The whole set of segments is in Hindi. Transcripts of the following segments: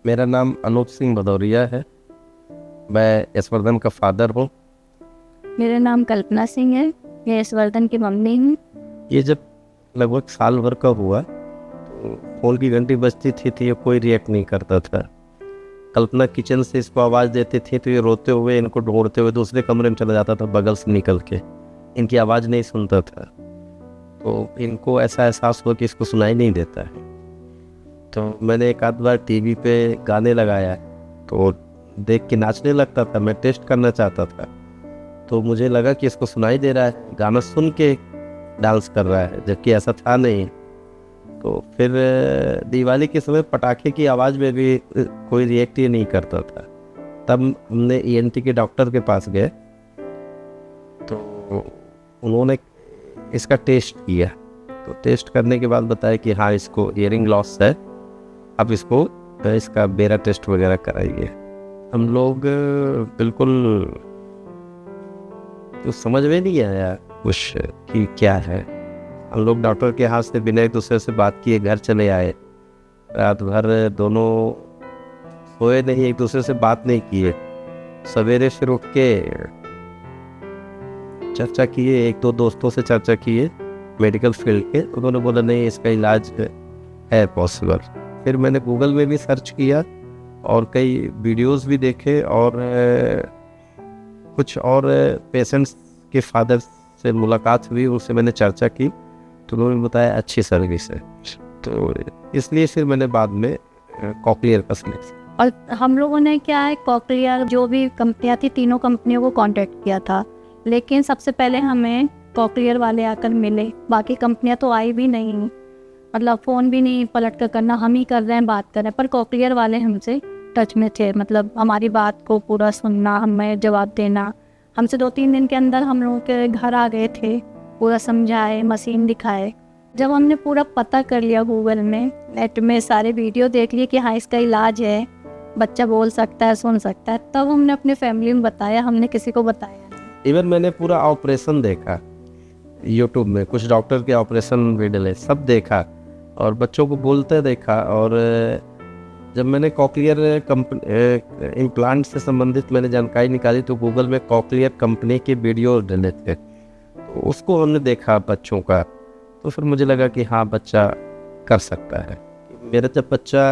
मेरा नाम अनूप सिंह भदौरिया है। मैं यशवर्धन का फादर हूँ। मेरा नाम कल्पना सिंह है। मैं यशवर्धन की मम्मी हूँ। ये जब लगभग साल भर का हुआ तो फ़ोन की घंटी बजती थी तो ये कोई रिएक्ट नहीं करता था। कल्पना किचन से इसको आवाज़ देती थी तो ये रोते हुए इनको ढूंढते हुए दूसरे कमरे में चला जाता था बगल से निकल के। इनकी आवाज़ नहीं सुनता था तो इनको ऐसा एहसास हुआ कि इसको सुनाई नहीं देता है। तो मैंने एक आध बार टीवी पे गाने लगाया तो देख के नाचने लगता था। मैं टेस्ट करना चाहता था तो मुझे लगा कि इसको सुनाई दे रहा है, गाना सुन के डांस कर रहा है, जबकि ऐसा था नहीं। तो फिर दिवाली के समय पटाखे की आवाज़ में भी कोई रिएक्ट ही नहीं करता था। तब हमने ईएनटी के डॉक्टर के पास गए तो उन्होंने इसका टेस्ट किया। तो टेस्ट करने के बाद बताया कि हाँ, इसको हियरिंग लॉस है, अब इसको इसका बेरा टेस्ट वगैरह कराइए। हम लोग बिल्कुल तो समझ में नहीं आया कुछ कि क्या है। हम लोग डॉक्टर के हाथ से बिना एक दूसरे से बात किए घर चले आए। रात भर दोनों सोए नहीं, एक दूसरे से बात नहीं किए। सवेरे फिर उठ के चर्चा किए, एक दो दोस्तों से चर्चा किए मेडिकल फील्ड के। उन्होंने बोला नहीं, इसका इलाज है पॉसिबल। फिर मैंने गूगल में भी सर्च किया और कई वीडियोस भी देखे और कुछ और पेशेंट्स के फादर से मुलाकात हुई, उससे मैंने चर्चा की तो उन्होंने बताया अच्छी सर्विस है। तो इसलिए फिर मैंने बाद में कॉकलियर का सिलेक्शन। और हम लोगों ने क्या है, कॉकलियर जो भी कंपनियां थी तीनों कंपनियों को कांटेक्ट किया था, लेकिन सबसे पहले हमें कॉकलियर वाले आकर मिले। बाकी कंपनियां तो आई भी नहीं, मतलब फ़ोन भी नहीं पलट कर करना, हम ही कर रहे हैं, बात कर रहे हैं, पर कॉकलियर वाले हमसे टच में थे। मतलब हमारी बात को पूरा सुनना, हमें जवाब देना। हमसे 2-3 दिन के अंदर हम लोगों के घर आ गए थे, पूरा समझाए, मशीन दिखाए। जब हमने पूरा पता कर लिया गूगल में, नेट में सारे वीडियो देख लिए कि हाँ इसका इलाज है, बच्चा बोल सकता है, सुन सकता है, तब हमने अपने फैमिली में बताया। हमने किसी को बताया नहीं। इवन मैंने पूरा ऑपरेशन देखा यूट्यूब में, कुछ डॉक्टर के ऑपरेशन भी डले, सब देखा और बच्चों को बोलते देखा। और जब मैंने कॉकलियर इम्प्लांट से संबंधित मैंने जानकारी निकाली तो गूगल में कॉकलियर कंपनी के वीडियो डले थे, तो उसको हमने देखा बच्चों का। तो फिर मुझे लगा कि हाँ, बच्चा कर सकता है। मेरा जब बच्चा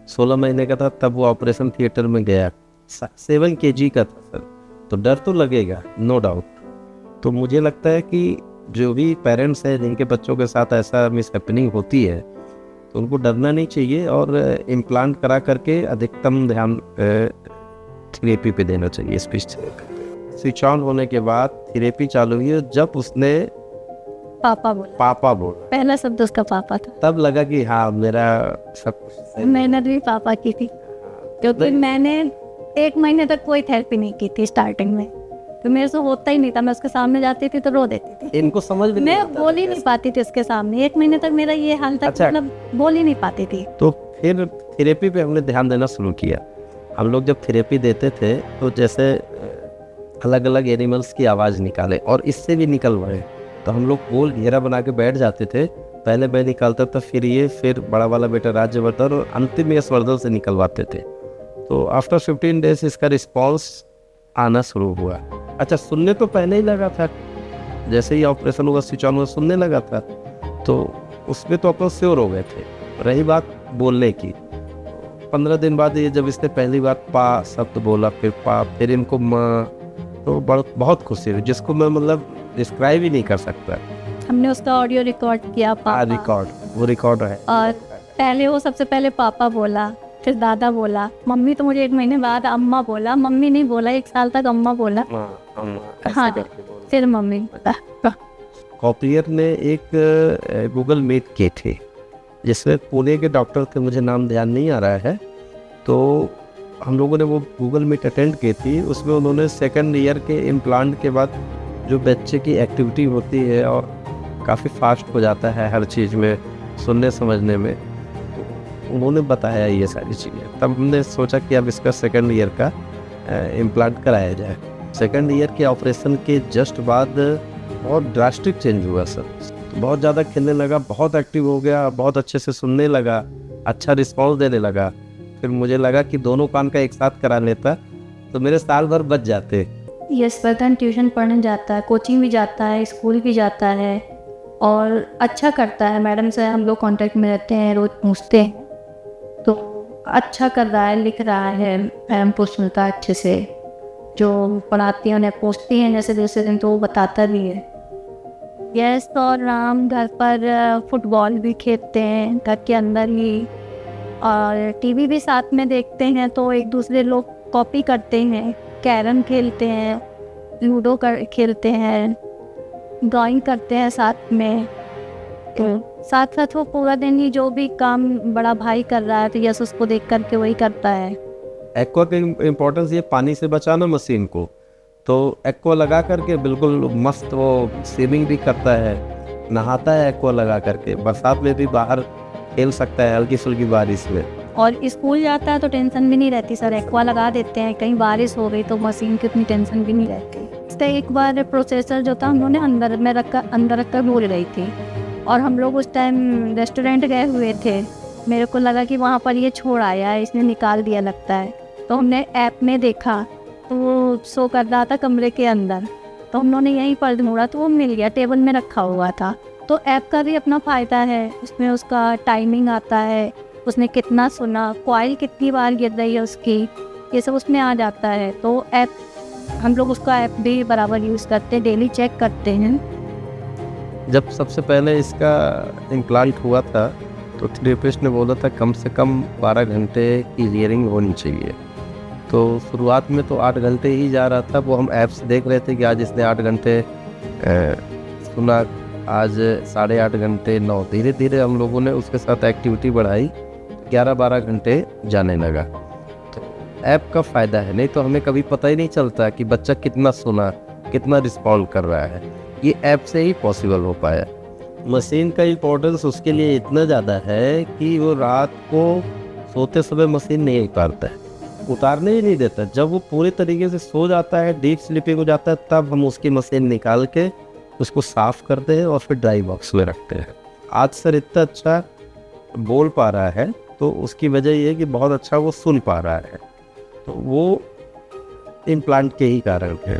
16 महीने का था तब वो ऑपरेशन थिएटर में गया। 7 kg का था सर, तो डर तो लगेगा, नो डाउट। तो मुझे लगता है कि जो भी पेरेंट्स हैं जिनके बच्चों के साथ ऐसा मिसहैपनिंग होती है तो उनको डरना नहीं चाहिए और इम्प्लांट करा करके अधिकतम ध्यान थेरेपी पे देना चाहिए। स्पीच स्विच ऑन होने के बाद थेरेपी चालू हुई। जब उसने पापा बोला, पहला शब्द उसका पापा था, तब लगा कि हाँ, मेरा सब कुछ सही। मेहनत भी पापा की थी, क्योंकि मैंने 1 महीने तक कोई थेरेपी नहीं की थी स्टार्टिंग में। तो मेरे से होता ही नहीं था, मैं उसके सामने जाती थी तो रो देती थी। इनको समझ में मैं बोल ही नहीं पाती थी उसके सामने। 1 महीने तक मेरा ये हाल था। अच्छा। मतलब बोल ही नहीं पाती थी। तो फिर थेरेपी पे हमने ध्यान देना शुरू किया। हम लोग जब थेरेपी देते थे तो जैसे अलग अलग एनिमल्स की आवाज़ निकाले और इससे भी निकलवाए, तो हम लोग गोल घेरा बना के बैठ जाते थे। पहले मैं निकालता था, फिर ये, फिर बड़ा वाला बेटा राज्यवर्धन और अंतिम यशवर्धन से निकलवाते थे। तो आफ्टर 15 डेज इसका रिस्पॉन्स आना शुरू हुआ। अच्छा, सुनने तो पहले ही लगा था, जैसे ही ऑपरेशन हुआ स्विच ऑन हुआ सुनने लगा था, तो उसमें तो अपन श्योर हो गए थे। रही बात बोलने की, 15 दिन बाद ये जब इसने पहली बार पा शब्द बोला, फिर पा, फिर इनको माँ, तो बहुत खुशी हुई, जिसको मैं मतलब डिस्क्राइब ही नहीं कर सकता। हमने उसका ऑडियो रिकॉर्ड किया, पापा। वो रिकॉर्ड है। और पहले वो सबसे पहले पापा बोला, फिर दादा बोला, मम्मी तो मुझे 1 महीने बाद अम्मा बोला, मम्मी नहीं बोला, 1 साल तक अम्मा बोला। हाँ, फिर मम्मी बोला। कॉकलियर ने एक गूगल मीट किए थे जिसमें पुणे के डॉक्टर थे, मुझे नाम ध्यान नहीं आ रहा है। तो हम लोगों ने वो गूगल मीट अटेंड की थी। उसमें उन्होंने 2nd ईयर के इम्प्लांट के बाद जो बच्चे की एक्टिविटी होती है और काफ़ी फास्ट हो जाता है हर चीज़ में, सुनने समझने में, तो उन्होंने बताया ये सारी चीज़ें। तब हमने सोचा कि अब इसका 2nd ईयर का इम्प्लांट कराया जाए। 2nd ईयर के ऑपरेशन के जस्ट बाद बहुत ड्रास्टिक चेंज हुआ सर। तो बहुत ज़्यादा खेलने लगा, बहुत एक्टिव हो गया, बहुत अच्छे से सुनने लगा, अच्छा रिस्पॉन्स देने लगा। फिर मुझे लगा कि दोनों कान का एक साथ करा लेता तो मेरे साल भर बच जाते। यस, वर्धन ट्यूशन पढ़ने जाता है, कोचिंग भी जाता है, स्कूल भी जाता है और अच्छा करता है। मैडम से हम लोग कांटेक्ट में रहते हैं, रोज़ पूछते हैं, तो अच्छा कर रहा है, लिख रहा है, मैम को सुनता है अच्छे से, जो पढ़ाती हैं उन्हें पूछती हैं जैसे दूसरे दिन तो वो बताता भी है। यस, और हम घर पर फुटबॉल भी खेलते हैं घर के अंदर ही, और टीवी भी साथ में देखते हैं, तो एक दूसरे लोग कॉपी करते हैं, कैरम खेलते हैं, लूडो खेलते हैं, ड्राइंग करते हैं साथ में। तो साथ साथ वो पूरा दिन ही जो भी काम बड़ा भाई कर रहा है तो यस उसको देख करके वही करता है। एक्वा का इम्पोर्टेंस ये पानी से बचाना मशीन को, तो एक्वा लगा करके बिल्कुल मस्त वो स्विमिंग भी करता है, नहाता है एक्वा लगा करके, बरसात में भी बाहर खेल सकता है हल्की फुल्की बारिश में। और स्कूल जाता है तो टेंशन भी नहीं रहती सर, एक्वा लगा देते हैं, कहीं बारिश हो गई तो मशीन की उतनी टेंशन भी नहीं रहती। तो एक बार प्रोसेसर जो था हम लोगों ने अंदर रख कर भूल गई थी, और हम लोग उस टाइम रेस्टोरेंट गए हुए थे, मेरे को लगा कि वहाँ पर ये छोड़ आया है, इसने निकाल दिया लगता है, तो हमने ऐप में देखा तो वो शो कर रहा था कमरे के अंदर, तो हम लोगों ने यहीं पर ढूंढा तो वो मिल गया, टेबल में रखा हुआ था। तो ऐप का भी अपना फ़ायदा है, उसमें उसका टाइमिंग आता है, उसने कितना सुना, कॉइल कितनी बार गिर रही है उसकी, ये सब उसमें आ जाता है। तो ऐप हम लोग उसका ऐप भी बराबर यूज़ करते हैं, डेली चेक करते हैं। जब सबसे पहले इसका इम्प्लांट हुआ था तो थेरेपिस्ट ने बोला था कम से कम 12 घंटे की हियरिंग होनी चाहिए। तो शुरुआत में तो 8 घंटे ही जा रहा था, वो हम ऐप्स देख रहे थे कि आज इसने 8 घंटे सुना, आज 8.5 घंटे, 9, धीरे धीरे हम लोगों ने उसके साथ एक्टिविटी बढ़ाई, 11-12 घंटे जाने लगा। तो ऐप का फ़ायदा है, नहीं तो हमें कभी पता ही नहीं चलता कि बच्चा कितना सुना, कितना रिस्पॉन्ड कर रहा है, ये ऐप से ही पॉसिबल हो पाया। मशीन का इम्पोर्टेंस उसके लिए इतना ज़्यादा है कि वो रात को सोते समय मशीन नहीं उतारता है, उतारने ही नहीं देता। जब वो पूरे तरीके से सो जाता है, डीप स्लीपिंग हो जाता है, तब हम उसकी मशीन निकाल के उसको साफ़ करते हैं और फिर ड्राई बॉक्स में रखते हैं। आज सर इतना अच्छा बोल पा रहा है तो उसकी वजह ये है कि बहुत अच्छा वो सुन पा रहा है, तो वो इम्प्लांट के ही कारण है।